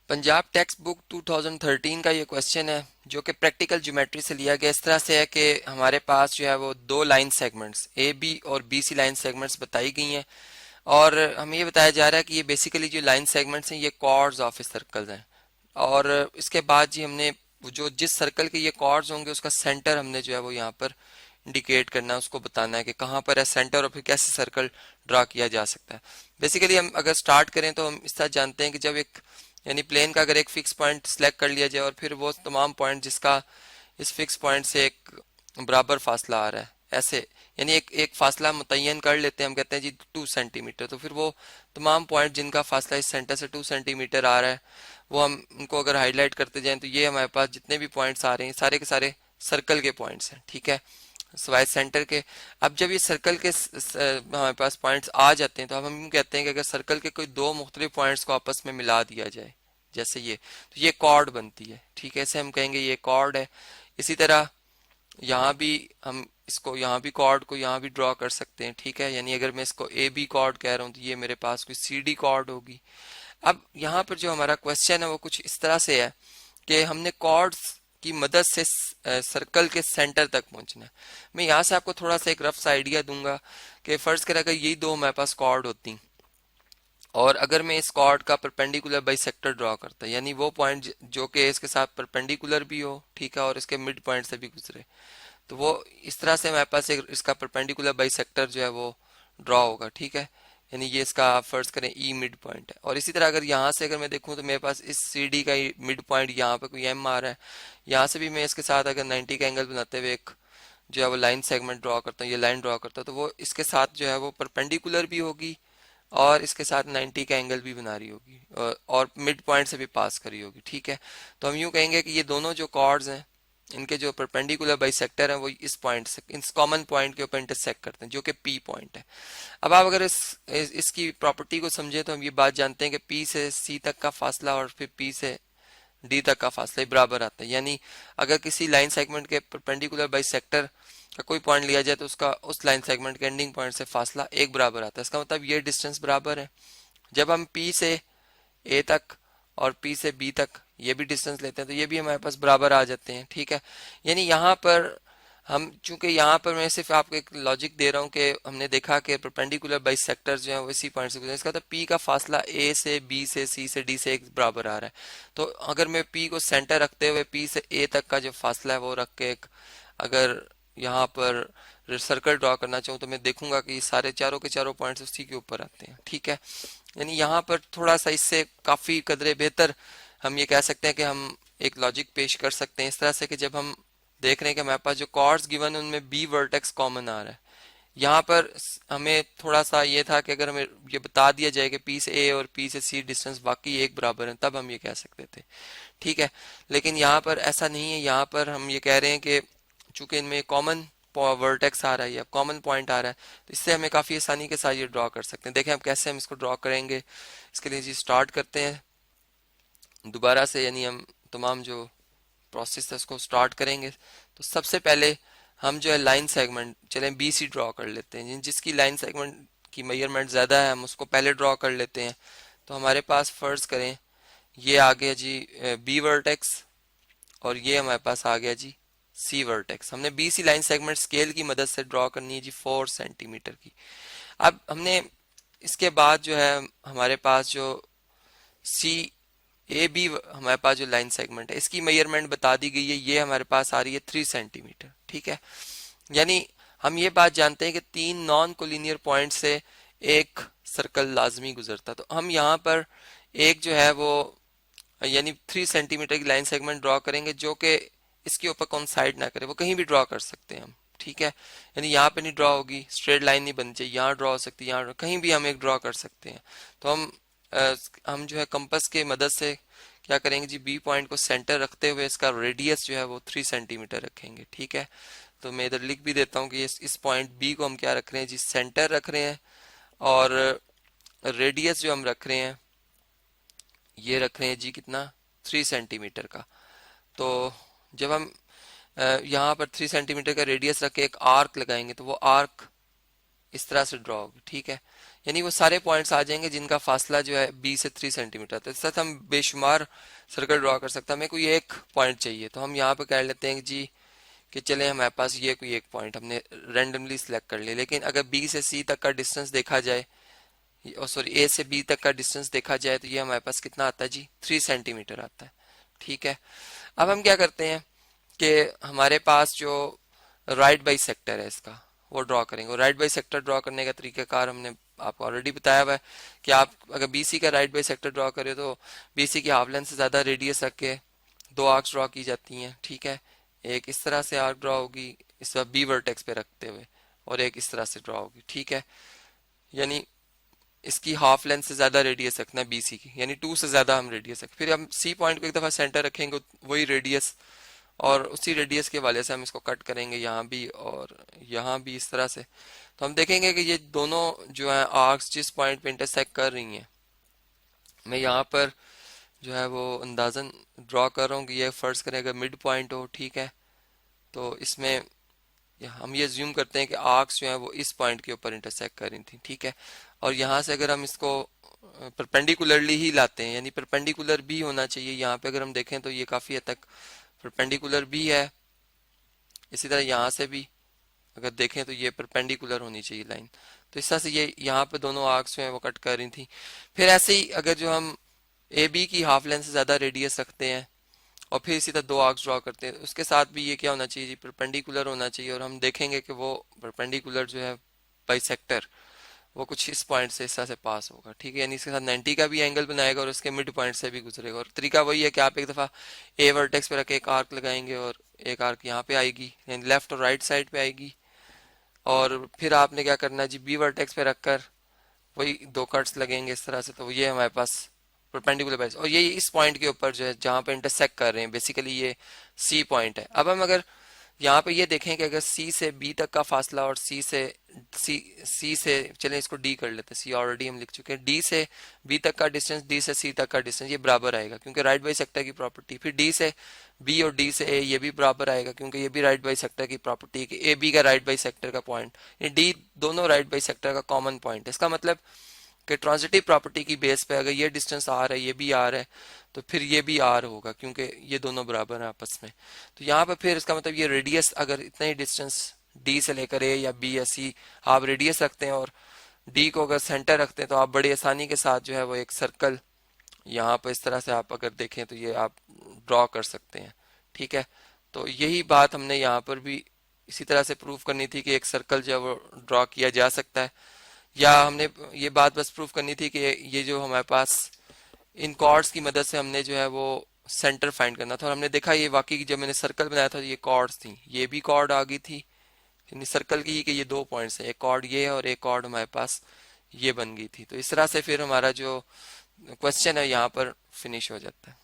Punjab text book 2013 का ये question है जो कि प्रैक्टिकल ज्योमेट्री से लिया गया। इस तरह से है कि हमारे पास जो है वो दो लाइन सेगमेंट्स ए बी और बी सी लाइन सेगमेंट्स बताई गई हैं और हमें ये बताया जा रहा है कि ये बेसिकली जो लाइन सेगमेंट्स हैं ये कॉर्ड्स ऑफ सर्कल्स हैं। और इसके बाद जी हमने जो जिस सर्कल के ये कॉर्ड्स होंगे उसका सेंटर हमने जो है वो यहाँ पर इंडिकेट करना है, उसको बताना है कि कहाँ पर है सेंटर और फिर कैसे सर्कल ड्रा किया जा सकता है। बेसिकली हम अगर स्टार्ट करें तो हम इस तरह जानते हैं कि जब एक यानी प्लेन का अगर एक फिक्स पॉइंट सिलेक्ट कर लिया जाए और फिर वो तमाम पॉइंट जिसका इस फिक्स पॉइंट से एक बराबर फासला आ रहा है, ऐसे यानी एक एक फासला मुतय्यन कर लेते हैं, हम कहते हैं जी 2 सेंटीमीटर, तो फिर वो तमाम पॉइंट जिनका फासला इस सेंटर से 2 सेंटीमीटर आ रहा है वो हम उनको अगर हाईलाइट करते जाएं तो ये हमारे पास जितने भी पॉइंट्स आ रहे हैं सारे के सारे सर्कल के पॉइंट्स हैं। ठीक है, सवाए सेंटर के। अब जब ये सर्कल के हमारे पास पॉइंट्स आ जाते हैं तो अब हम यूं कहते हैं कि अगर सर्कल के कोई दो मुख्तलिफ पॉइंट्स को आपस में मिला दिया जाए जैसे ये, तो ये कॉर्ड बनती है। ठीक है, ऐसे हम कहेंगे ये कॉर्ड है। इसी तरह यहाँ भी हम इसको यहाँ भी कॉर्ड को यहाँ भी ड्रॉ कर सकते हैं। ठीक है, यानी अगर मैं इसको ए बी कॉर्ड कह रहा हूँ तो ये मेरे पास कोई सी डी कॉर्ड होगी। अब यहाँ पर जो हमारा क्वेश्चन है वो कुछ इस तरह से है कि हमने कॉर्ड्स की मदद से सर्कल के सेंटर तक पहुंचना है। मैं यहाँ से आपको थोड़ा सा एक रफ सा आइडिया दूंगा कि फर्ज करें अगर यही दो हमारे पास कॉर्ड होती और अगर मैं इस कॉर्ड का परपेंडिकुलर बाइसेक्टर ड्रॉ करता, यानी वो पॉइंट जो कि इसके साथ परपेंडिकुलर भी हो, ठीक है, और इसके मिड पॉइंट से भी गुजरे, तो वो इस तरह से हमारे पास एक इसका परपेंडिकुलर बाइसेक्टर जो है वो ड्रॉ होगा। ठीक है, यानी ये इसका फर्ज करें ई मिड पॉइंट है। और इसी तरह अगर यहाँ से अगर मैं देखूँ तो मेरे पास इस सी डी का मिड पॉइंट यहाँ पे कोई एम आ रहा है, यहाँ से भी मैं इसके साथ अगर 90 का एंगल बनाते हुए एक जो है वो लाइन सेगमेंट ड्रॉ करता हूँ, ये लाइन ड्रॉ करता हूँ, तो वो इसके साथ जो है वो परपेंडिकुलर भी होगी और इसके साथ 90 का एंगल भी बना रही होगी और मिड पॉइंट से भी पास करी होगी। ठीक है, तो हम यूं कहेंगे कि ये दोनों जो कॉर्ड्स हैं इनके जो परपेंडिकुलर बाइसेक्टर हैं वो इस पॉइंट से इस कॉमन पॉइंट के ऊपर इंटरसेक्ट करते हैं जो कि पी पॉइंट है। अब आप अगर इसकी प्रॉपर्टी को समझे तो हम ये बात जानते हैं कि पी से सी तक का फासला और फिर पी से डी तक का फासला ही बराबर आता है। यानी अगर किसी लाइन सेगमेंट के परपेंडिकुलर बाइसेक्टर का कोई पॉइंट लिया जाए तो उसका उस लाइन सेगमेंट के एंडिंग पॉइंट से फासला एक बराबर आता है। इसका मतलब ये डिस्टेंस बराबर है। जब हम P से A तक और P से B तक ये भी डिस्टेंस लेते हैं तो ये भी हमारे पास बराबर आ जाते हैं। ठीक है, यानी यहाँ पर हम चूंकि यहाँ पर मैं सिर्फ आपको एक लॉजिक दे रहा हूँ कि हमने देखा कि परपेंडिकुलर बाइसेक्टर्स जो हैं वो इसी पॉइंट से गुजरे, इसका तो P का फासला A से B से C से D से एक बराबर आ रहा है। तो अगर मैं P को सेंटर रखते हुए P से A तक का जो फासला है वो रख के एक अगर यहाँ पर सर्कल ड्रॉ करना चाहूँ तो मैं देखूंगा कि सारे चारों के चारों पॉइंट्स उसी के ऊपर आते हैं। ठीक है, यानी यहाँ पर थोड़ा सा इससे काफी कदरे बेहतर हम ये कह सकते हैं कि हम एक लॉजिक पेश कर सकते हैं इस तरह से कि जब हम देख रहे हैं कि हमारे पास जो कॉर्ड्स गिवन है उनमें बी वर्टेक्स कॉमन आ रहा है। यहाँ पर हमें थोड़ा सा ये था कि अगर हमें ये बता दिया जाए कि पी से ए और पी से सी डिस्टेंस बाकी एक बराबर है तब हम ये कह सकते थे। ठीक है, लेकिन यहाँ पर ऐसा नहीं है। यहाँ पर हम ये कह रहे हैं कि चूंकि इनमें कॉमन वर्टेक्स आ रहा है या कॉमन पॉइंट आ रहा है तो इससे हमें काफ़ी आसानी के साथ ये ड्रॉ कर सकते हैं। देखें हम कैसे हम इसको ड्रॉ करेंगे। इसके लिए जी स्टार्ट करते हैं दोबारा से, यानी हम तमाम जो प्रोसेस है उसको स्टार्ट करेंगे। तो सबसे पहले हम जो है लाइन सेगमेंट चलें बी सी ड्रॉ कर लेते हैं। जिसकी लाइन सेगमेंट की मेजरमेंट ज़्यादा है हम उसको पहले ड्रॉ कर लेते हैं। तो हमारे पास फर्ज करें ये आ गया जी बी वर्टेक्स और ये हमारे पास आ गया जी सी वर्टेक्स। हमने B C line segment scale की मदद से ड्रॉ करनी है जी 4 सेंटीमीटर की। अब हमने इसके बाद जो है हमारे पास जो सी ए बी हमारे पास जो लाइन सेगमेंट है इसकी मेजरमेंट बता दी गई है, ये हमारे पास आ रही है 3 सेंटीमीटर। ठीक है, यानी हम ये बात जानते हैं कि 3 नॉन कोलिनियर पॉइंट से एक सर्कल लाजमी गुजरता। तो हम यहाँ पर एक जो है वो यानी 3 सेंटीमीटर की लाइन सेगमेंट ड्रॉ करेंगे जो कि इसके ऊपर कोइंसाइड ना करे, वो कहीं भी ड्रॉ कर सकते हैं हम। ठीक है, यानी यहाँ पे नहीं ड्रॉ होगी, स्ट्रेट लाइन नहीं बननी चाहिए, यहाँ ड्रॉ हो सकती है, यहाँ कहीं भी हम एक ड्रॉ कर सकते हैं। तो हम जो है कंपास के मदद से क्या करेंगे जी बी पॉइंट को सेंटर रखते हुए इसका रेडियस जो है वो 3 सेंटीमीटर रखेंगे। ठीक है, तो मैं इधर लिख भी देता हूँ कि इस पॉइंट बी को हम क्या रख रहे हैं जी सेंटर रख रहे हैं और रेडियस जो हम रख रहे हैं ये रख रहे हैं जी कितना 3 सेंटीमीटर का। तो जब हम यहाँ पर 3 सेंटीमीटर का रेडियस रख के एक आर्क लगाएंगे तो वो आर्क इस तरह से ड्रॉ होगी। ठीक है, यानी वो सारे पॉइंट्स आ जाएंगे जिनका फासला जो है बी से 3 सेंटीमीटर। तो इस तरह हम बेशुमार सर्कल ड्रॉ कर सकते हैं। हमें कोई एक पॉइंट चाहिए तो हम यहाँ पे कह लेते हैं कि जी कि चले हमारे पास ये कोई एक पॉइंट हमने रैंडमली सिलेक्ट कर लिया। लेकिन अगर बी से सी तक का डिस्टेंस देखा जाए, और सॉरी ए से बी तक का डिस्टेंस देखा जाए, तो ये हमारे पास कितना आता है जी, 3 सेंटीमीटर आता है। ठीक है, अब हम क्या करते हैं कि हमारे पास जो राइट बाई सेक्टर है इसका वो ड्रॉ करेंगे। और राइट बाई सेक्टर ड्रॉ करने का तरीकाकार हमने आपको ऑलरेडी बताया हुआ है कि आप अगर बीसी का राइट बाई सेक्टर ड्रॉ करें तो बीसी की हाफ लेंथ से ज्यादा रेडियस रख के दो आर्क्स ड्रॉ की जाती हैं। ठीक है, एक इस तरह से आर्क ड्रॉ होगी इस बार बी वर्टेक्स पे रखते हुए, और एक इस तरह से ड्रॉ होगी। ठीक है, यानी इसकी हाफ लेंथ से ज्यादा रेडियस रखना है बीसी की, यानी 2 से ज्यादा हम रेडियस रखें। फिर हम सी पॉइंट को एक दफा सेंटर रखेंगे, वही रेडियस, और उसी रेडियस के वाले से हम इसको कट करेंगे यहाँ भी और यहाँ भी इस तरह से। तो हम देखेंगे कि ये दोनों जो है आर्क्स जिस पॉइंट पे इंटरसेक्ट कर रही हैं, मैं यहाँ पर जो है वो अंदाजन ड्रॉ कर रहा हूँ कि ये फर्ज करें अगर मिड पॉइंट हो। ठीक है, तो इसमें हम ये ज्यूम करते हैं कि आर्क्स जो है वो इस पॉइंट के ऊपर इंटरसेक्ट कर रही थी। ठीक है, और यहाँ से अगर हम इसको परपेंडिकुलरली ही लाते हैं, यानी परपेंडिकुलर भी होना चाहिए। यहाँ पे अगर हम देखें तो ये काफी हद तक परपेंडिकुलर भी है। इसी तरह यहाँ से भी अगर देखें तो ये परपेंडिकुलर होनी चाहिए लाइन। तो इस तरह से ये यहाँ पे दोनों आर्क्स जो है वो कट कर रही थी। फिर ऐसे ही अगर जो हम ए बी की हाफ लेंथ से ज्यादा रेडियस रखते हैं और फिर इसी तरह दो आर्क्स ड्रॉ करते हैं, उसके साथ भी ये क्या होना चाहिए जी, परपेंडिकुलर होना चाहिए। और हम देखेंगे कि वो परपेंडिकुलर जो है बाइसेक्टर वो कुछ इस पॉइंट से इस तरह से पास होगा। ठीक है, यानी इसके साथ 90 का भी एंगल बनाएगा और उसके मिड पॉइंट से भी गुजरेगा। और तरीका वही है कि आप एक दफा ए वर्टेक्स पे रख के एक आर्क लगाएंगे और एक आर्क यहाँ पे आएगी, यानी लेफ्ट और राइट साइड पे आएगी। और फिर आपने क्या करना है जी, बी वर्टेक्स पे रखकर वही दो कट्स लगेंगे इस तरह से। तो ये हमारे पास परपेंडिकुलर बेस, और ये इस पॉइंट के ऊपर जो है जहां पे इंटरसेक्ट कर रहे हैं, बेसिकली ये सी पॉइंट है। अब हम अगर यहाँ पे ये देखें कि अगर सी से बी तक का फासला और सी से चलें इसको डी कर लेते हैं, सी ऑलरेडी हम लिख चुके हैं, डी से बी तक का डिस्टेंस, डी से सी तक का डिस्टेंस ये बराबर आएगा क्योंकि राइट बाई सेक्टर की प्रॉपर्टी। फिर डी से बी और डी से ए ये भी बराबर आएगा क्योंकि ये भी राइट बाई सेक्टर की प्रॉपर्टी है कि ए बी का राइट बाई सेक्टर का पॉइंट, ये डी दोनों राइट बाई सेक्टर का कॉमन पॉइंट है। इसका मतलब कि ट्रांजिटिव प्रॉपर्टी की बेस पे अगर ये डिस्टेंस आर है ये भी आर है तो फिर ये भी आर होगा क्योंकि ये दोनों बराबर हैं आपस में। तो यहाँ पे फिर इसका मतलब ये रेडियस अगर इतना ही डिस्टेंस डी से लेकर ए या बी या सी आप रेडियस रखते हैं और डी को अगर सेंटर रखते हैं तो आप बड़ी आसानी के साथ जो है वो एक सर्कल यहाँ पर इस तरह से आप अगर देखें तो ये आप ड्रॉ कर सकते हैं। ठीक है, तो यही बात हमने यहाँ पर भी इसी तरह से प्रूव करनी थी कि एक सर्कल जो है वो ड्रॉ किया जा सकता है। या हमने ये बात बस प्रूफ करनी थी कि ये जो हमारे पास इन कॉर्ड्स की मदद से हमने जो है वो सेंटर फाइंड करना था। और हमने देखा ये वाकई जब मैंने सर्कल बनाया था ये कॉर्ड्स थी, ये भी कॉर्ड आ गई थी यानी सर्कल की कि ये दो पॉइंट्स है, एक कॉर्ड ये है और एक कॉर्ड हमारे पास ये बन गई थी। तो इस तरह से फिर हमारा जो क्वेश्चन है यहाँ पर फिनिश हो जाता है।